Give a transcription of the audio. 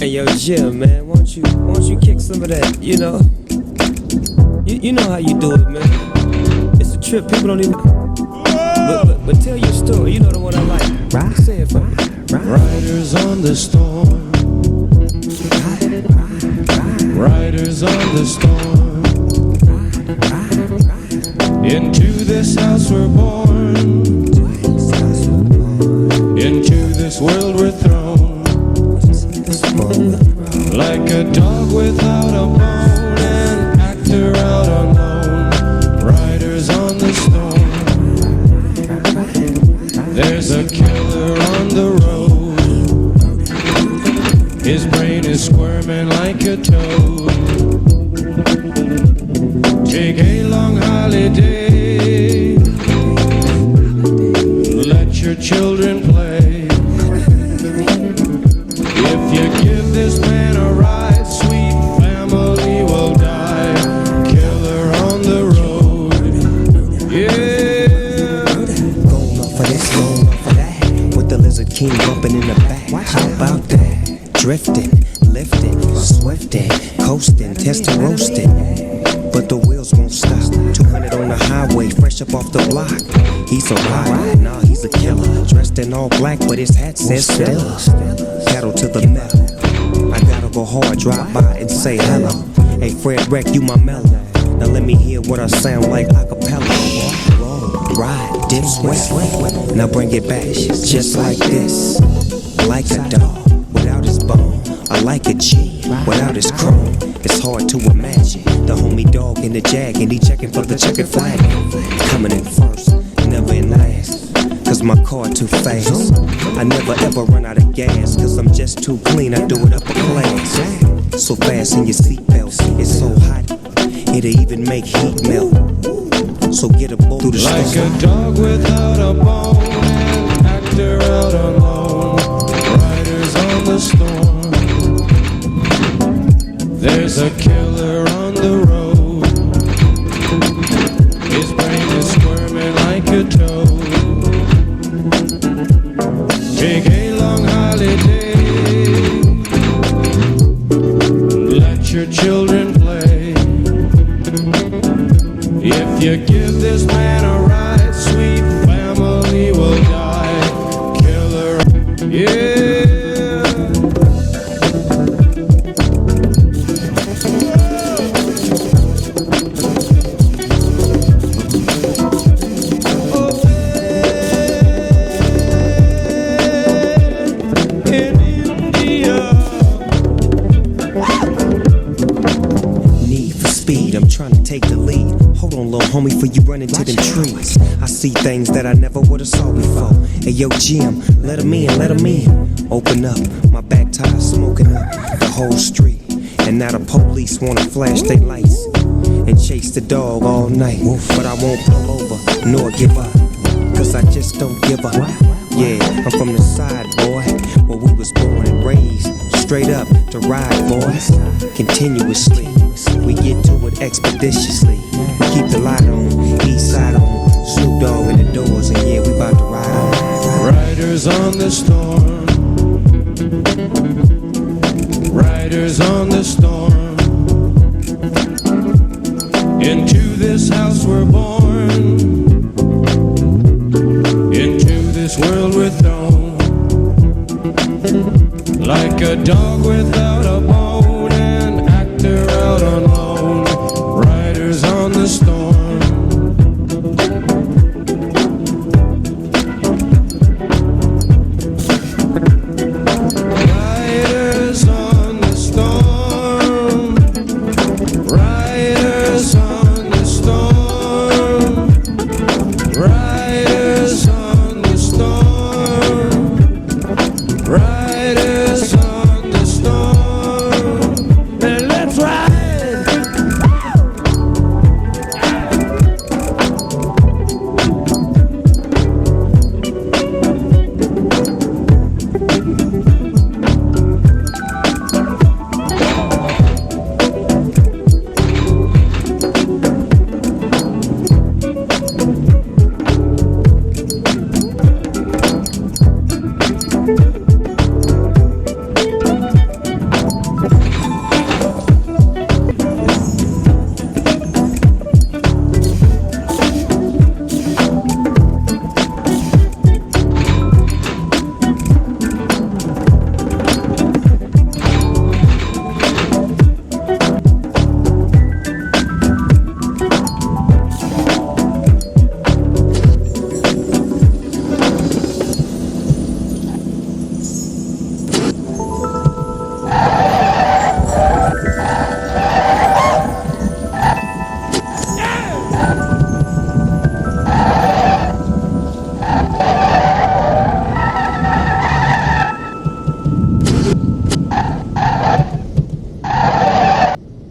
Hey yo, Jim, man, won't you kick some of that? You know, you know how you do it, man. It's a trip, people don't even. But tell your story. You know the one I like. Right. Say it for me. Riders on the storm. Riders on the storm. Into this house we're born. Into this world we're thrown. Like a dog without a bone, an actor out alone. Riders on the storm. There's a killer on the road. His brain is squirming like a toad. Take a long holiday. Let your children play. If you give this man a ride, sweet family will die. Killer on the road. Yeah. Going up for this, going up for that. With the Lizard King bumping in the back. How about that? Drifting, lifting, swifting, coasting, testing, roasting. But the wheels won't stop. 200 on the highway, fresh up off the block. He's a rider, nah, he's a killer. Dressed in all black, but his hat says Stella. Pedal to the metal. I gotta go hard, drive by and say hello. Hey, Fred Wreck, you my mellow. Now let me hear what I sound like a cappella. Roll, ride, dip, sweat. Now bring it back, just like this. Like a dog without his bone. I like a G without his chrome. It's hard to imagine the homie dog in the jag and he checking for the checkered flag. Coming in first, never in last, cause my car too fast. I never ever run out of gas, cause I'm just too clean, I do it upper class. So fast in your seatbelts, it's so hot, it'll even make heat melt. So get a bolt through the storm. Like a dog without a bone, an actor out alone. Riders on the storm. There's a killer on the road. His brain is squirming like a toad. Take a long holiday. Let your children play. If you give this man a ride, sweet family will die. Killer, yeah. I'm trying to take the lead. Hold on, little homie, before you run into them trees. I see things that I never would've saw before. Hey, yo, Jim, let him in, let him in. Open up, my back tire smoking up the whole street. And now the police wanna flash their lights and chase the dog all night. But I won't pull over, nor give up, cause I just don't give up. Yeah, I'm from the side, boy, where we was born and raised. Straight up to ride, boys, continuously. We get to it expeditiously. We keep the light on, east side on, Snoop Dogg in the doors, and yeah, we about to ride on. Riders on the storm. Riders on the storm. Into this house we're born. Into this world we're thrown. Like a dog without a bone, an actor out on loan.